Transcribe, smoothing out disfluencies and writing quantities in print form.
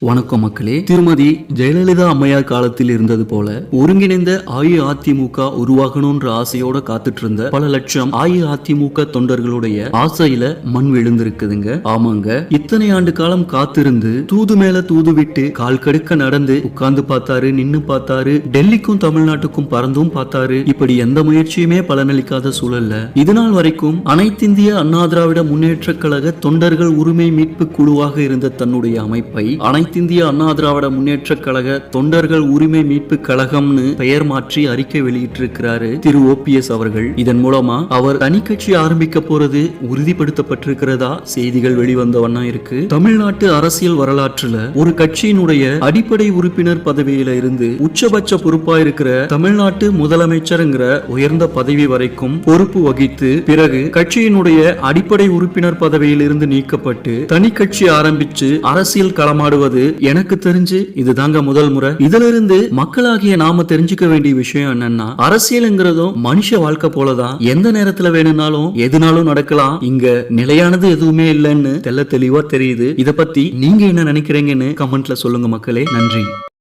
வணக்கம் மக்களே. திருமதி ஜெயலலிதா அம்மையார் காலத்தில் இருந்தது போல ஒருங்கிணைந்த அஇஅதிமுக உருவாகணும்ன்ற ஆசையோட காத்துட்டு இருந்த பல லட்சம் அஇஅதிமுக தொண்டர்களுடைய ஆசையில மண் விழுந்திருக்குதுங்க. ஆமாங்க, இத்தனை ஆண்டு காலம் காத்திருந்து தூது மேல தூது விட்டு கால் கடுக்க நடந்து உட்கார்ந்து பார்த்தாரு, நின்னு பார்த்தாரு, டெல்லிக்கும் தமிழ்நாட்டுக்கும் பறந்தும் பார்த்தாரு. இப்படி எந்த முயற்சியுமே பலனளிக்காத சூழல்ல இதுநாள் வரைக்கும் அனைத்திந்திய அண்ணா திராவிட முன்னேற்ற கழக தொண்டர்கள் உரிமை மீட்பு குழுவாக இருந்த தன்னுடைய அமைப்பை இந்திய அண்ணா திராவிட முன்னேற்ற கழக தொண்டர்கள் உரிமை மீட்பு கழகம்னு பெயர் மாற்றி அறிக்கை வெளியிட்டிருக்கிறாரு திரு ஓபிஎஸ் அவர்கள். இதன் மூலமா அவர் தனி கட்சி ஆரம்பிக்க போறது உறுதிப்படுத்தப்பட்டிருக்கிறதா செய்திகள் வெளிவந்த வண்ணம் இருக்கு. தமிழ்நாட்டு அரசியல் வரலாற்றுல ஒரு கட்சியினுடைய அடிப்படை உறுப்பினர் பதவியில இருந்து உச்சபட்ச பொறுப்பா இருக்கிற தமிழ்நாட்டு முதலமைச்சர்ங்கிற உயர்ந்த பதவி வரைக்கும் பொறுப்பு வகித்து பிறகு கட்சியினுடைய அடிப்படை உறுப்பினர் பதவியில் இருந்து நீக்கப்பட்டு தனி கட்சி ஆரம்பிச்சு அரசியல் களமாடுவது எனக்கு தெரிஞ்சு இதுதாங்க முதல் முறை. இதுல இருந்து மக்களாகிய நாம தெரிஞ்சுக்க வேண்டிய விஷயம் என்னன்னா, அரசியல்ங்கிறதும் மனுஷ வாழ்க்கை போலதான். எந்த நேரத்துல வேணும்னாலும் எதுனாலும் நடக்கலாம். இங்க நிலையானது எதுவுமே இல்லைன்னு தெளிவா தெரியுது. இத பத்தி நீங்க என்ன நினைக்கிறீங்கன்னு கமெண்ட்ல சொல்லுங்க மக்களே. நன்றி.